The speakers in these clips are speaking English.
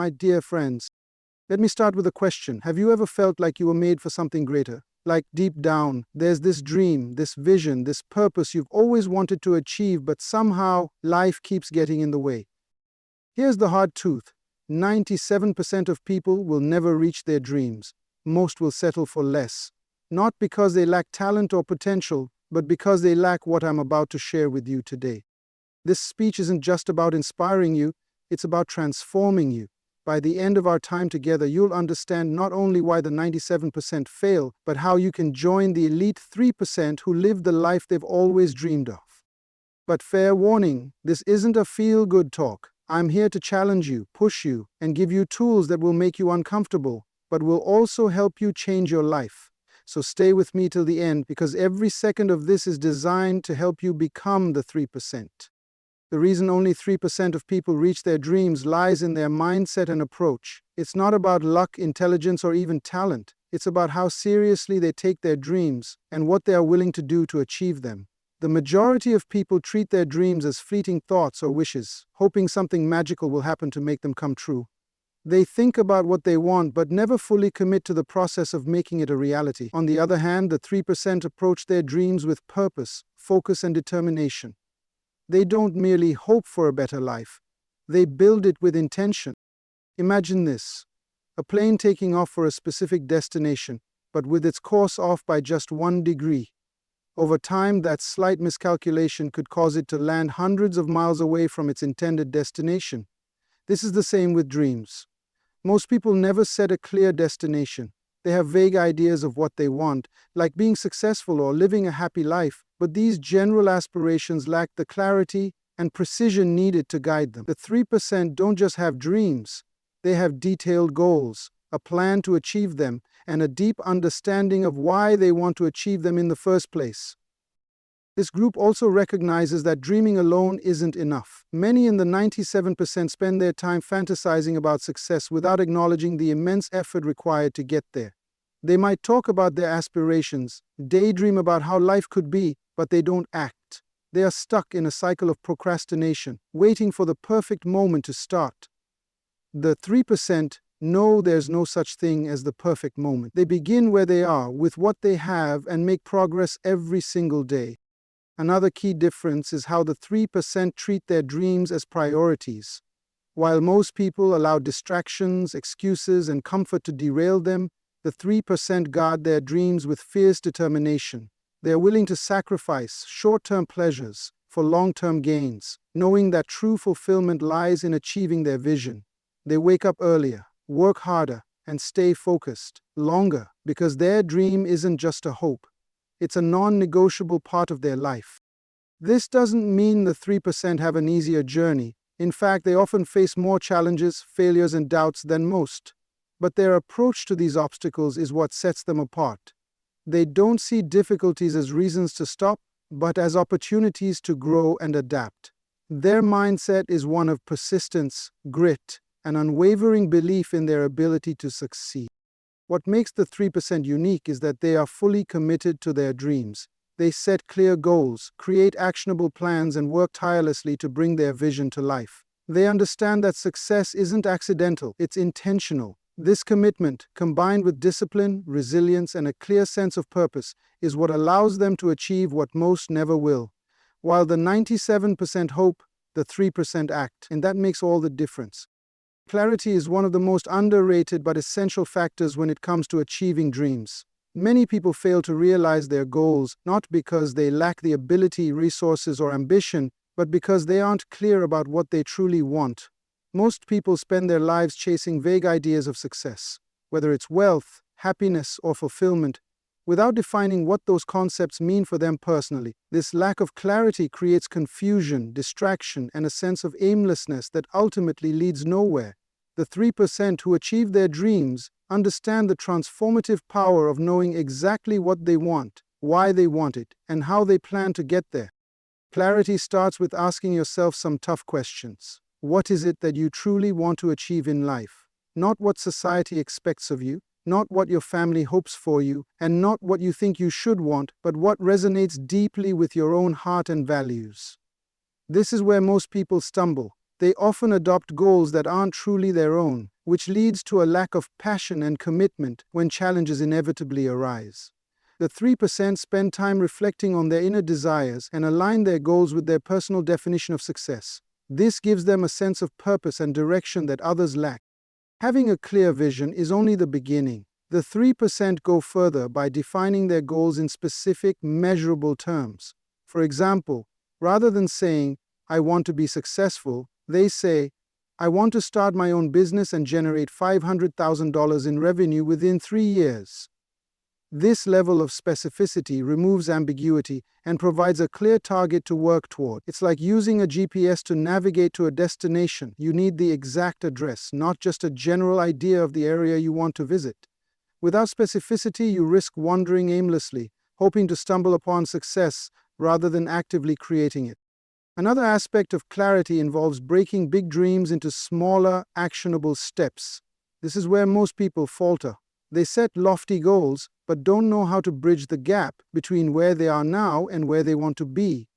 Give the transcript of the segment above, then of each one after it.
My dear friends, let me start with a question. Have you ever felt like you were made for something greater? Like deep down, there's this dream, this vision, this purpose you've always wanted to achieve, but somehow life keeps getting in the way. Here's the hard truth. 97% of people will never reach their dreams. Most will settle for less. Not because they lack talent or potential, but because they lack what I'm about to share with you today. This speech isn't just about inspiring you, it's about transforming you. By the end of our time together, you'll understand not only why the 97% fail, but how you can join the elite 3% who live the life they've always dreamed of. But fair warning, this isn't a feel-good talk. I'm here to challenge you, push you, and give you tools that will make you uncomfortable, but will also help you change your life. So stay with me till the end, because every second of this is designed to help you become the 3%. The reason only 3% of people reach their dreams lies in their mindset and approach. It's not about luck, intelligence, or even talent. It's about how seriously they take their dreams and what they are willing to do to achieve them. The majority of people treat their dreams as fleeting thoughts or wishes, hoping something magical will happen to make them come true. They think about what they want but never fully commit to the process of making it a reality. On the other hand, the 3% approach their dreams with purpose, focus, and determination. They don't merely hope for a better life. They build it with intention. Imagine this: a plane taking off for a specific destination, but with its course off by just 1 degree. Over time, that slight miscalculation could cause it to land hundreds of miles away from its intended destination. This is the same with dreams. Most people never set a clear destination. They have vague ideas of what they want, like being successful or living a happy life, but these general aspirations lack the clarity and precision needed to guide them. The 3% don't just have dreams. They have detailed goals, a plan to achieve them, and a deep understanding of why they want to achieve them in the first place. This group also recognizes that dreaming alone isn't enough. Many in the 97% spend their time fantasizing about success without acknowledging the immense effort required to get there. They might talk about their aspirations, daydream about how life could be, but they don't act. They are stuck in a cycle of procrastination, waiting for the perfect moment to start. The 3% know there's no such thing as the perfect moment. They begin where they are, with what they have, and make progress every single day. Another key difference is how the 3% treat their dreams as priorities. While most people allow distractions, excuses, and comfort to derail them, the 3% guard their dreams with fierce determination. They are willing to sacrifice short-term pleasures for long-term gains, knowing that true fulfillment lies in achieving their vision. They wake up earlier, work harder, and stay focused longer, because their dream isn't just a hope. It's a non-negotiable part of their life. This doesn't mean the 3% have an easier journey. In fact, they often face more challenges, failures, and doubts than most. But their approach to these obstacles is what sets them apart. They don't see difficulties as reasons to stop, but as opportunities to grow and adapt. Their mindset is one of persistence, grit, and unwavering belief in their ability to succeed. What makes the 3% unique is that they are fully committed to their dreams. They set clear goals, create actionable plans, and work tirelessly to bring their vision to life. They understand that success isn't accidental, it's intentional. This commitment, combined with discipline, resilience, and a clear sense of purpose, is what allows them to achieve what most never will. While the 97% hope, the 3% act, and that makes all the difference. Clarity is one of the most underrated but essential factors when it comes to achieving dreams. Many people fail to realize their goals, not because they lack the ability, resources, or ambition, but because they aren't clear about what they truly want. Most people spend their lives chasing vague ideas of success, whether it's wealth, happiness, or fulfillment, without defining what those concepts mean for them personally. This lack of clarity creates confusion, distraction, and a sense of aimlessness that ultimately leads nowhere. The 3% who achieve their dreams understand the transformative power of knowing exactly what they want, why they want it, and how they plan to get there. Clarity starts with asking yourself some tough questions. What is it that you truly want to achieve in life? Not what society expects of you, not what your family hopes for you, and not what you think you should want, but what resonates deeply with your own heart and values. This is where most people stumble. They often adopt goals that aren't truly their own, which leads to a lack of passion and commitment when challenges inevitably arise. The 3% spend time reflecting on their inner desires and align their goals with their personal definition of success. This gives them a sense of purpose and direction that others lack. Having a clear vision is only the beginning. The 3% go further by defining their goals in specific, measurable terms. For example, rather than saying, "I want to be successful," they say, "I want to start my own business and generate $500,000 in revenue within 3 years." This level of specificity removes ambiguity and provides a clear target to work toward. It's like using a GPS to navigate to a destination. You need the exact address, not just a general idea of the area you want to visit. Without specificity, you risk wandering aimlessly, hoping to stumble upon success rather than actively creating it. Another aspect of clarity involves breaking big dreams into smaller, actionable steps. This is where most people falter. They set lofty goals, but don't know how to bridge the gap between where they are now and where they want to be.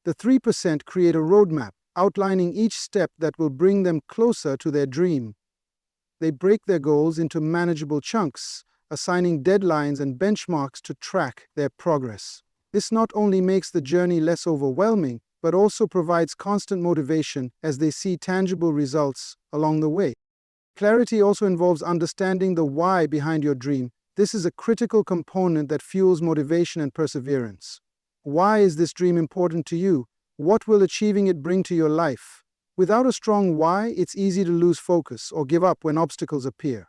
The 3% create a roadmap, outlining each step that will bring them closer to their dream. They break their goals into manageable chunks, assigning deadlines and benchmarks to track their progress. This not only makes the journey less overwhelming, but also provides constant motivation as they see tangible results along the way. Clarity also involves understanding the why behind your dream. This is a critical component that fuels motivation and perseverance. Why is this dream important to you? What will achieving it bring to your life? Without a strong why, it's easy to lose focus or give up when obstacles appear.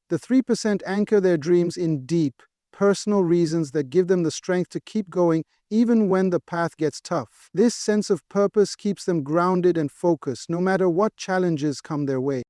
The 3% anchor their dreams in deep, personal reasons that give them the strength to keep going even when the path gets tough. This sense of purpose keeps them grounded and focused no matter what challenges come their way.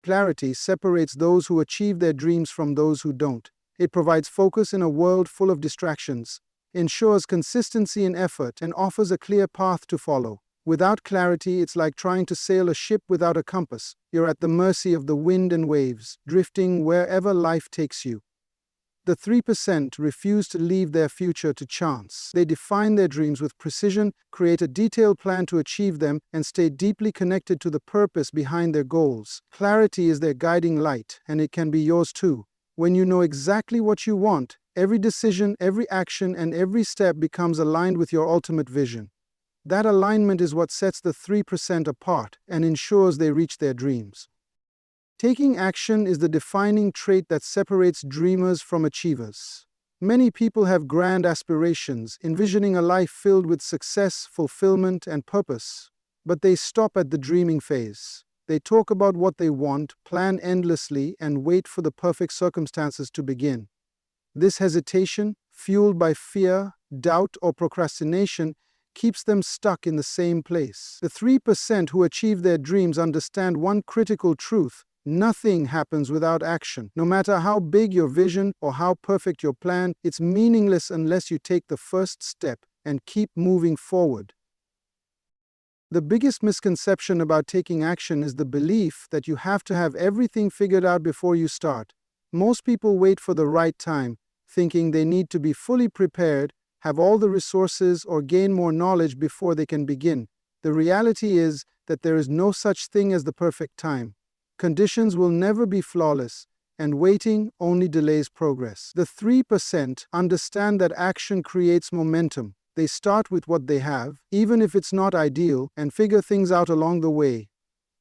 Clarity separates those who achieve their dreams from those who don't. It provides focus in a world full of distractions, ensures consistency in effort, and offers a clear path to follow. Without clarity, it's like trying to sail a ship without a compass. You're at the mercy of the wind and waves, drifting wherever life takes you. The 3% refuse to leave their future to chance. They define their dreams with precision, create a detailed plan to achieve them, and stay deeply connected to the purpose behind their goals. Clarity is their guiding light, and it can be yours too. When you know exactly what you want, every decision, every action, and every step becomes aligned with your ultimate vision. That alignment is what sets the 3% apart and ensures they reach their dreams. Taking action is the defining trait that separates dreamers from achievers. Many people have grand aspirations, envisioning a life filled with success, fulfillment, and purpose. But they stop at the dreaming phase. They talk about what they want, plan endlessly, and wait for the perfect circumstances to begin. This hesitation, fueled by fear, doubt, or procrastination, keeps them stuck in the same place. The 3% who achieve their dreams understand one critical truth. Nothing happens without action. No matter how big your vision or how perfect your plan, it's meaningless unless you take the first step and keep moving forward. The biggest misconception about taking action is the belief that you have to have everything figured out before you start. Most people wait for the right time, thinking they need to be fully prepared, have all the resources, or gain more knowledge before they can begin. The reality is that there is no such thing as the perfect time. Conditions will never be flawless, and waiting only delays progress. The 3% understand that action creates momentum. They start with what they have, even if it's not ideal, and figure things out along the way.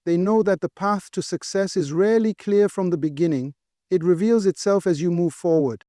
They know that the path to success is rarely clear from the beginning. It reveals itself as you move forward.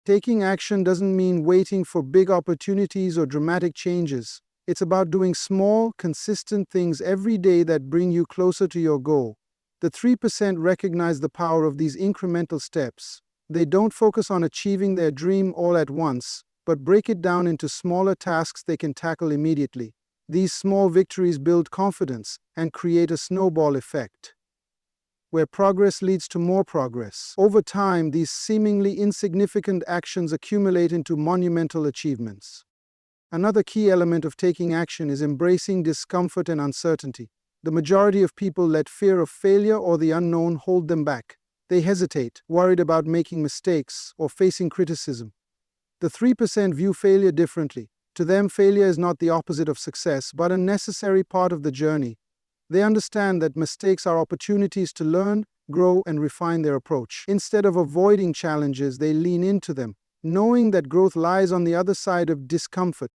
Taking action doesn't mean waiting for big opportunities or dramatic changes. It's about doing small, consistent things every day that bring you closer to your goal. The 3% recognize the power of these incremental steps. They don't focus on achieving their dream all at once, but break it down into smaller tasks they can tackle immediately. These small victories build confidence and create a snowball effect, where progress leads to more progress. Over time, these seemingly insignificant actions accumulate into monumental achievements. Another key element of taking action is embracing discomfort and uncertainty. The majority of people let fear of failure or the unknown hold them back. They hesitate, worried about making mistakes or facing criticism. The 3% view failure differently. To them, failure is not the opposite of success, but a necessary part of the journey. They understand that mistakes are opportunities to learn, grow, and refine their approach. Instead of avoiding challenges, they lean into them, knowing that growth lies on the other side of discomfort.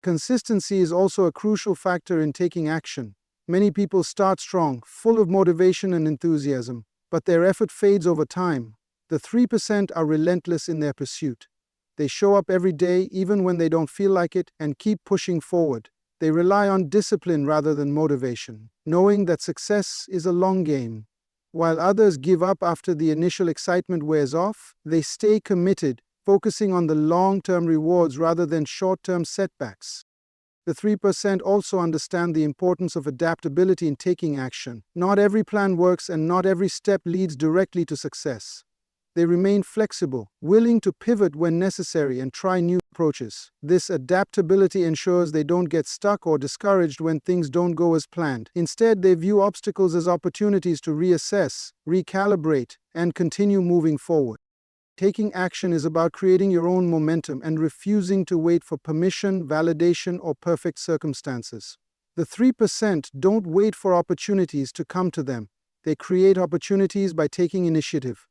Consistency is also a crucial factor in taking action. Many people start strong, full of motivation and enthusiasm, but their effort fades over time. The 3% are relentless in their pursuit. They show up every day, even when they don't feel like it, and keep pushing forward. They rely on discipline rather than motivation, knowing that success is a long game. While others give up after the initial excitement wears off, they stay committed, focusing on the long-term rewards rather than short-term setbacks. The 3% also understand the importance of adaptability in taking action. Not every plan works and not every step leads directly to success. They remain flexible, willing to pivot when necessary and try new approaches. This adaptability ensures they don't get stuck or discouraged when things don't go as planned. Instead, they view obstacles as opportunities to reassess, recalibrate, and continue moving forward. Taking action is about creating your own momentum and refusing to wait for permission, validation, or perfect circumstances. The 3% don't wait for opportunities to come to them. They create opportunities by taking initiative.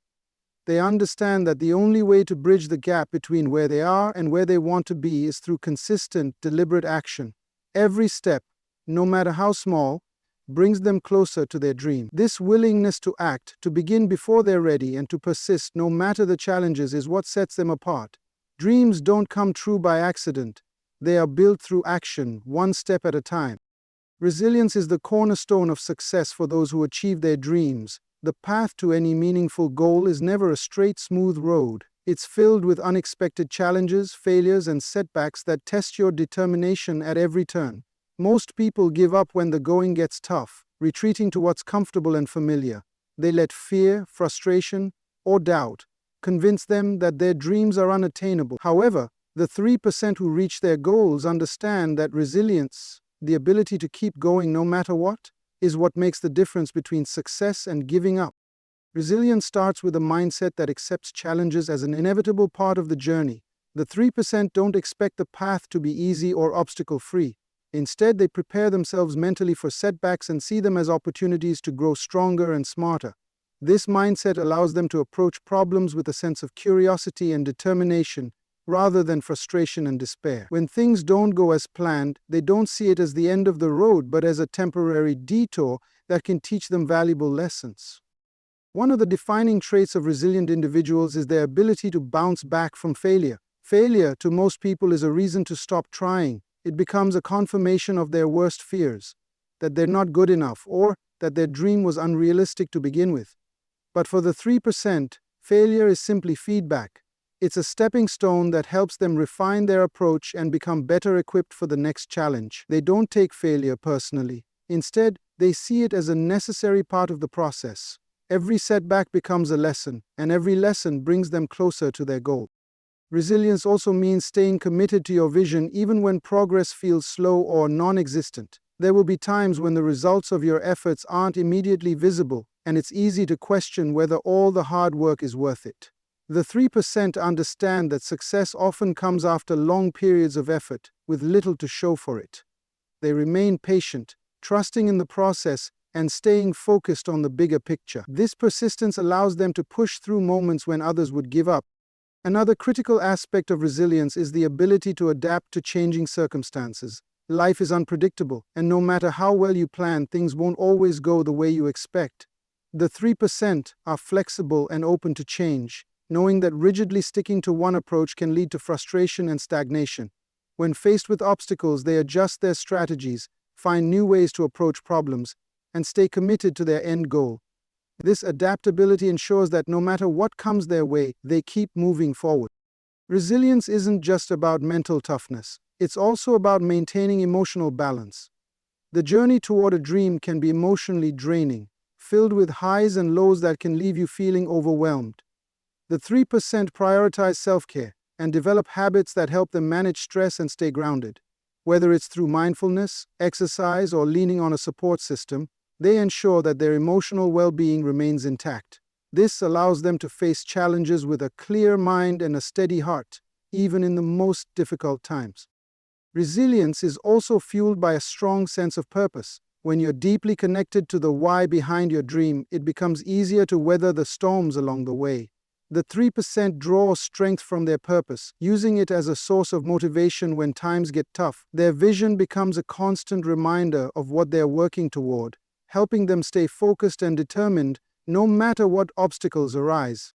They understand that the only way to bridge the gap between where they are and where they want to be is through consistent, deliberate action. Every step, no matter how small, brings them closer to their dream. This willingness to act, to begin before they're ready, and to persist no matter the challenges is what sets them apart. Dreams don't come true by accident. They are built through action, one step at a time. Resilience is the cornerstone of success for those who achieve their dreams. The path to any meaningful goal is never a straight, smooth road. It's filled with unexpected challenges, failures, and setbacks that test your determination at every turn. Most people give up when the going gets tough, retreating to what's comfortable and familiar. They let fear, frustration, or doubt convince them that their dreams are unattainable. However, the 3% who reach their goals understand that resilience, the ability to keep going no matter what, is what makes the difference between success and giving up. Resilience starts with a mindset that accepts challenges as an inevitable part of the journey. The 3% don't expect the path to be easy or obstacle-free. Instead, they prepare themselves mentally for setbacks and see them as opportunities to grow stronger and smarter. This mindset allows them to approach problems with a sense of curiosity and determination, rather than frustration and despair. When things don't go as planned, they don't see it as the end of the road, but as a temporary detour that can teach them valuable lessons. One of the defining traits of resilient individuals is their ability to bounce back from failure. Failure, to most people, is a reason to stop trying. It becomes a confirmation of their worst fears, that they're not good enough, or that their dream was unrealistic to begin with. But for the 3%, failure is simply feedback. It's a stepping stone that helps them refine their approach and become better equipped for the next challenge. They don't take failure personally. Instead, they see it as a necessary part of the process. Every setback becomes a lesson, and every lesson brings them closer to their goal. Resilience also means staying committed to your vision even when progress feels slow or non-existent. There will be times when the results of your efforts aren't immediately visible, and it's easy to question whether all the hard work is worth it. The 3% understand that success often comes after long periods of effort, with little to show for it. They remain patient, trusting in the process, and staying focused on the bigger picture. This persistence allows them to push through moments when others would give up. Another critical aspect of resilience is the ability to adapt to changing circumstances. Life is unpredictable, and no matter how well you plan, things won't always go the way you expect. The 3% are flexible and open to change, knowing that rigidly sticking to one approach can lead to frustration and stagnation. When faced with obstacles, they adjust their strategies, find new ways to approach problems, and stay committed to their end goal. This adaptability ensures that no matter what comes their way, they keep moving forward. Resilience isn't just about mental toughness. It's also about maintaining emotional balance. The journey toward a dream can be emotionally draining, filled with highs and lows that can leave you feeling overwhelmed. The 3% prioritize self-care and develop habits that help them manage stress and stay grounded. Whether it's through mindfulness, exercise, or leaning on a support system, they ensure that their emotional well-being remains intact. This allows them to face challenges with a clear mind and a steady heart, even in the most difficult times. Resilience is also fueled by a strong sense of purpose. When you're deeply connected to the why behind your dream, it becomes easier to weather the storms along the way. The 3% draw strength from their purpose, using it as a source of motivation when times get tough. Their vision becomes a constant reminder of what they're working toward, helping them stay focused and determined no matter what obstacles arise.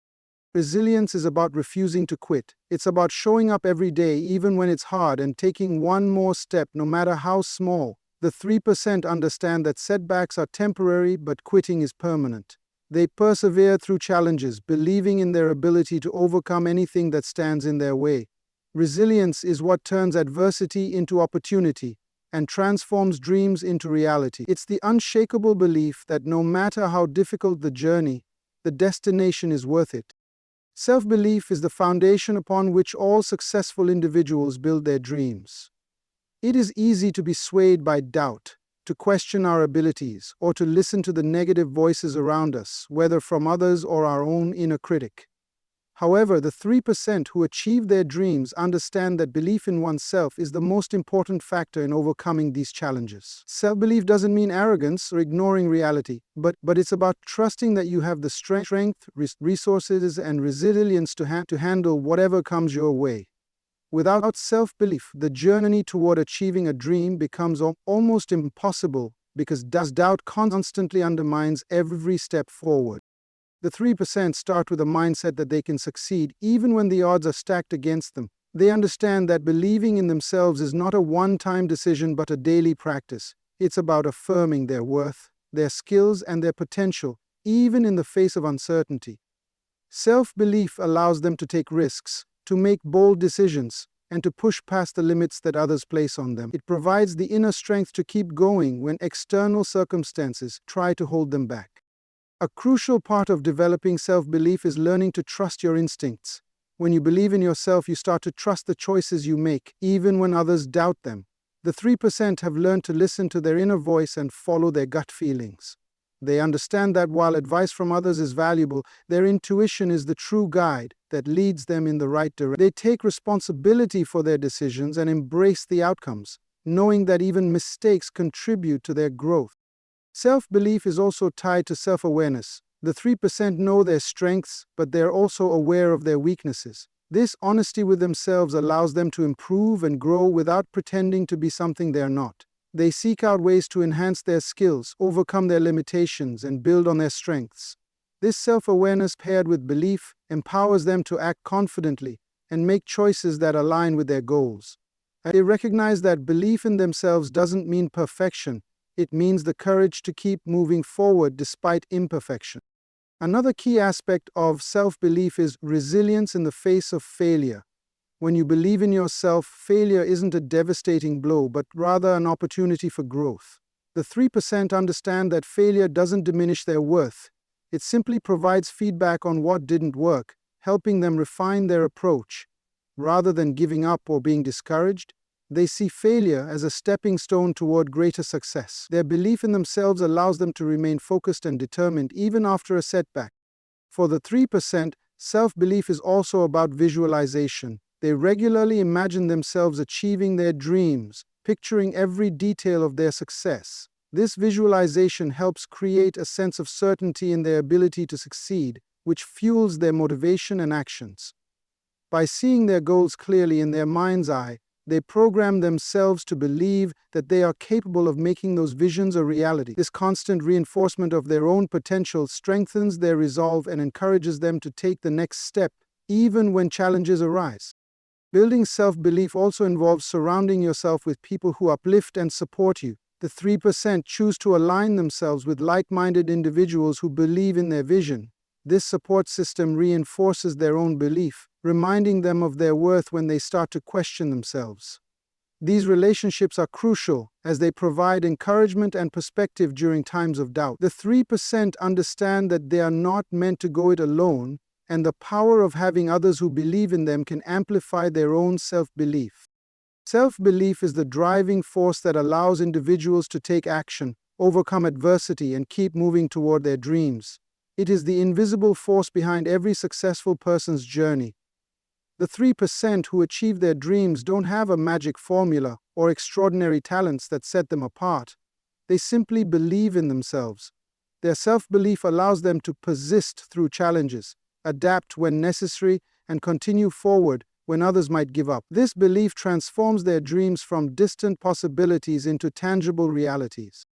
Resilience is about refusing to quit. It's about showing up every day even when it's hard and taking one more step no matter how small. The 3% understand that setbacks are temporary but quitting is permanent. They persevere through challenges, believing in their ability to overcome anything that stands in their way. Resilience is what turns adversity into opportunity and transforms dreams into reality. It's the unshakable belief that no matter how difficult the journey, the destination is worth it. Self-belief is the foundation upon which all successful individuals build their dreams. It is easy to be swayed by doubt, to question our abilities, or to listen to the negative voices around us, whether from others or our own inner critic. However, the 3% who achieve their dreams understand that belief in oneself is the most important factor in overcoming these challenges. Self-belief doesn't mean arrogance or ignoring reality, but it's about trusting that you have the strength, resources, and resilience to handle whatever comes your way. Without self-belief, the journey toward achieving a dream becomes almost impossible because doubt constantly undermines every step forward. The 3% start with a mindset that they can succeed even when the odds are stacked against them. They understand that believing in themselves is not a one-time decision but a daily practice. It's about affirming their worth, their skills, and their potential, even in the face of uncertainty. Self-belief allows them to take risks, to make bold decisions, and to push past the limits that others place on them. It provides the inner strength to keep going when external circumstances try to hold them back. A crucial part of developing self-belief is learning to trust your instincts. When you believe in yourself, you start to trust the choices you make, even when others doubt them. The 3% have learned to listen to their inner voice and follow their gut feelings. They understand that while advice from others is valuable, their intuition is the true guide that leads them in the right direction. They take responsibility for their decisions and embrace the outcomes, knowing that even mistakes contribute to their growth. Self-belief is also tied to self-awareness. The 3% know their strengths, but they're also aware of their weaknesses. This honesty with themselves allows them to improve and grow without pretending to be something they're not. They seek out ways to enhance their skills, overcome their limitations, and build on their strengths. This self-awareness paired with belief empowers them to act confidently and make choices that align with their goals. They recognize that belief in themselves doesn't mean perfection. It means the courage to keep moving forward despite imperfection. Another key aspect of self-belief is resilience in the face of failure. When you believe in yourself, failure isn't a devastating blow, but rather an opportunity for growth. The 3% understand that failure doesn't diminish their worth. It simply provides feedback on what didn't work, helping them refine their approach. Rather than giving up or being discouraged, they see failure as a stepping stone toward greater success. Their belief in themselves allows them to remain focused and determined even after a setback. For the 3%, self-belief is also about visualization. They regularly imagine themselves achieving their dreams, picturing every detail of their success. This visualization helps create a sense of certainty in their ability to succeed, which fuels their motivation and actions. By seeing their goals clearly in their mind's eye, they program themselves to believe that they are capable of making those visions a reality. This constant reinforcement of their own potential strengthens their resolve and encourages them to take the next step, even when challenges arise. Building self-belief also involves surrounding yourself with people who uplift and support you. The 3% choose to align themselves with like-minded individuals who believe in their vision. This support system reinforces their own belief, reminding them of their worth when they start to question themselves. These relationships are crucial as they provide encouragement and perspective during times of doubt. The 3% understand that they are not meant to go it alone, and the power of having others who believe in them can amplify their own self-belief. Self-belief is the driving force that allows individuals to take action, overcome adversity, and keep moving toward their dreams. It is the invisible force behind every successful person's journey. The 3% who achieve their dreams don't have a magic formula or extraordinary talents that set them apart. They simply believe in themselves. Their self-belief allows them to persist through challenges, adapt when necessary, and continue forward when others might give up. This belief transforms their dreams from distant possibilities into tangible realities.